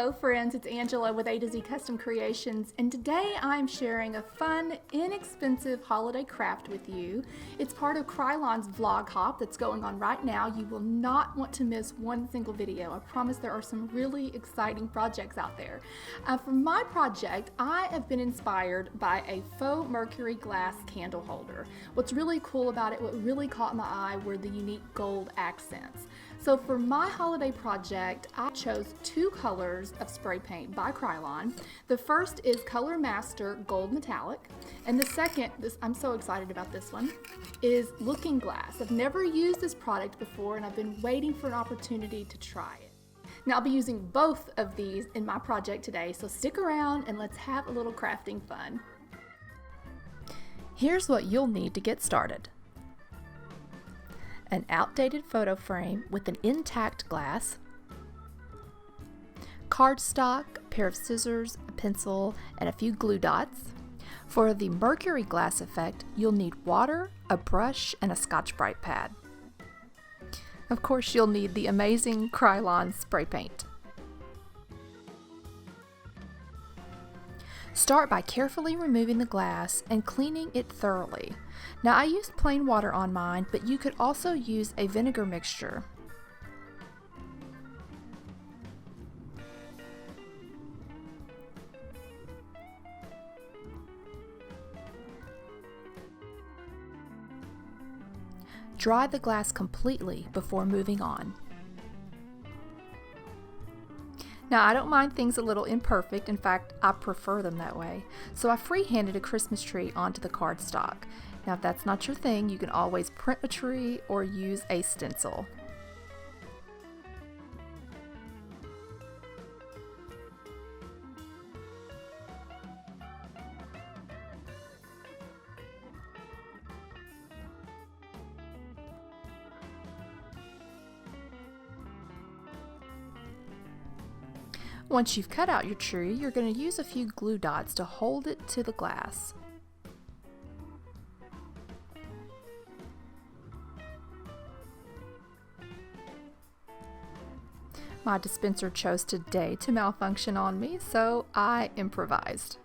Hello friends, it's Angela with A to Z Custom Creations, and today I'm sharing a fun, inexpensive holiday craft with you. It's part of Krylon's vlog hop that's going on right now. You will not want to miss one single video. I promise there are some really exciting projects out there. For my project, I have been inspired by a faux Mercury glass candle holder. What's really cool about it, what really caught my eye were the unique gold accents. So for my holiday project, I chose two colors of spray paint by Krylon. The first is ColorMaster Gold Metallic, and the second, I'm so excited about this one, is Looking Glass. I've never used this product before and I've been waiting for an opportunity to try it. Now I'll be using both of these in my project today, so stick around and let's have a little crafting fun. Here's what you'll need to get started. An outdated photo frame with an intact glass, cardstock, a pair of scissors, a pencil, and a few glue dots. For the Mercury glass effect, you'll need water, a brush, and a Scotch-Brite pad. Of course, you'll need the amazing Krylon spray paint. Start by carefully removing the glass and cleaning it thoroughly. Now I used plain water on mine, but you could also use a vinegar mixture. Dry the glass completely before moving on. Now I don't mind things a little imperfect, in fact I prefer them that way, so I freehanded a Christmas tree onto the cardstock. Now if that's not your thing, you can always print a tree or use a stencil. Once you've cut out your tree, you're going to use a few glue dots to hold it to the glass. My dispenser chose today to malfunction on me, so I improvised.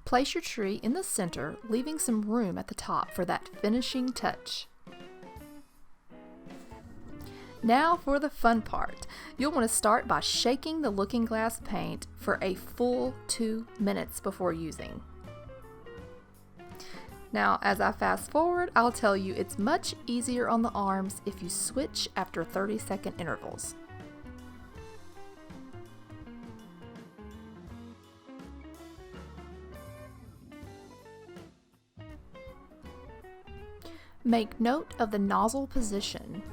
Place your tree in the center, leaving some room at the top for that finishing touch. Now for the fun part. You'll want to start by shaking the Looking Glass paint for a full 2 minutes before using. Now as I fast forward, I'll tell you it's much easier on the arms if you switch after 30-second intervals. Make note of the nozzle position.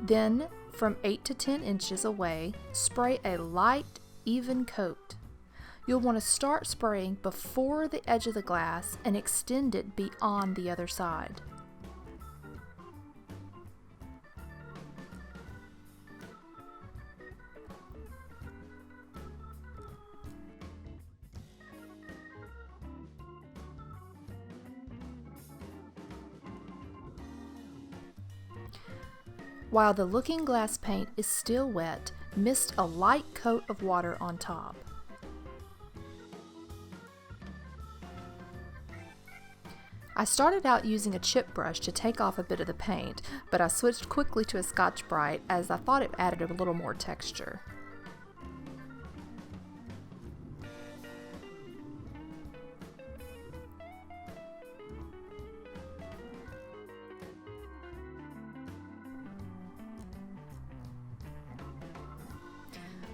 Then, from 8 to 10 inches away, spray a light, even coat. You'll want to start spraying before the edge of the glass and extend it beyond the other side. While the Looking Glass paint is still wet, mist a light coat of water on top. I started out using a chip brush to take off a bit of the paint, but I switched quickly to a Scotch-Brite as I thought it added a little more texture.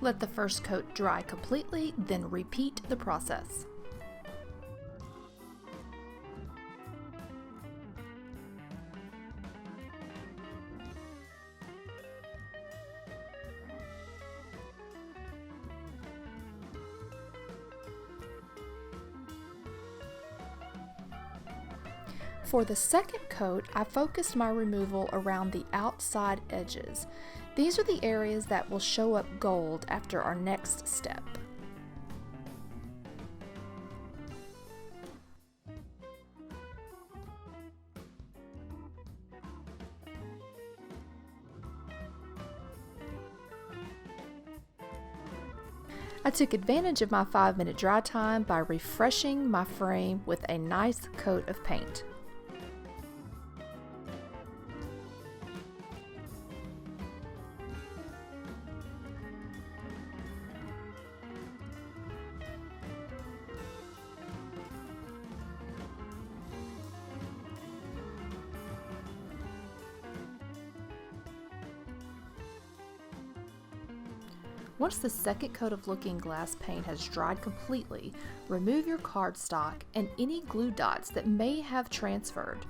Let the first coat dry completely, then repeat the process. For the second coat, I focused my removal around the outside edges. These are the areas that will show up gold after our next step. I took advantage of my 5-minute dry time by refreshing my frame with a nice coat of paint. Once the second coat of looking glass paint has dried completely, remove your cardstock and any glue dots that may have transferred.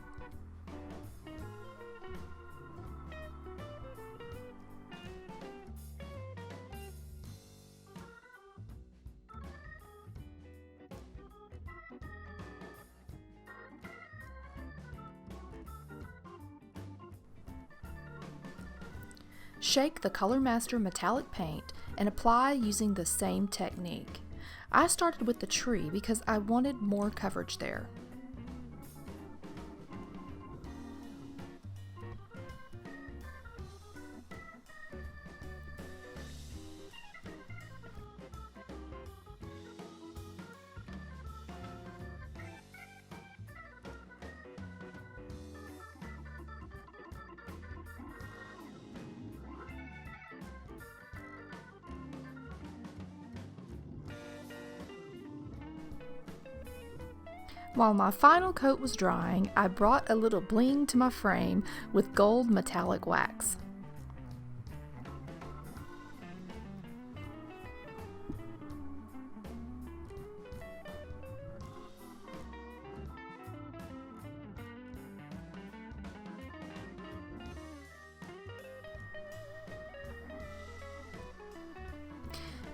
Shake the ColorMaster metallic paint and apply using the same technique. I started with the tree because I wanted more coverage there. While my final coat was drying, I brought a little bling to my frame with gold metallic wax.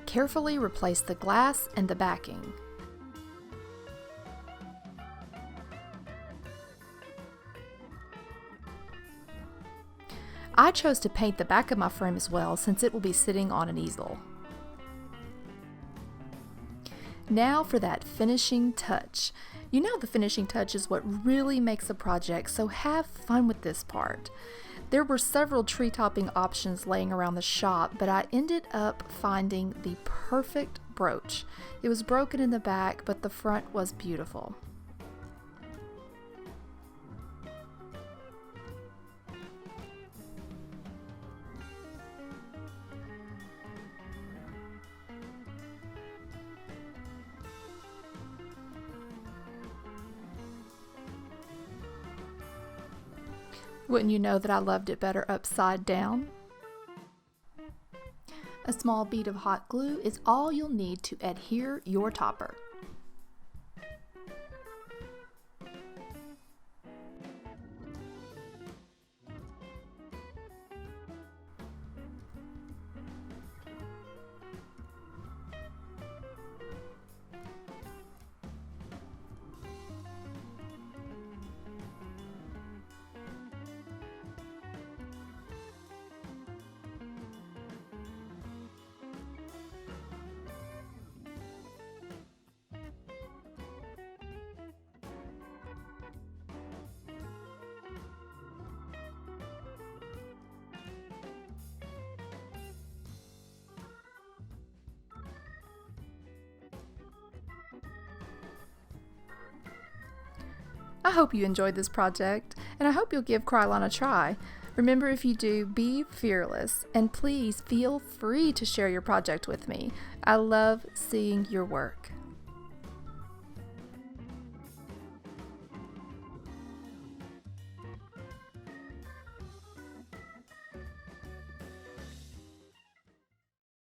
Carefully replace the glass and the backing. I chose to paint the back of my frame as well since it will be sitting on an easel. Now for that finishing touch. You know the finishing touch is what really makes a project, so have fun with this part. There were several tree topping options laying around the shop, but I ended up finding the perfect brooch. It was broken in the back, but the front was beautiful. Wouldn't you know that I loved it better upside down? A small bead of hot glue is all you'll need to adhere your topper. I hope you enjoyed this project, and I hope you'll give Krylon a try. Remember, if you do, be fearless, and please feel free to share your project with me. I love seeing your work.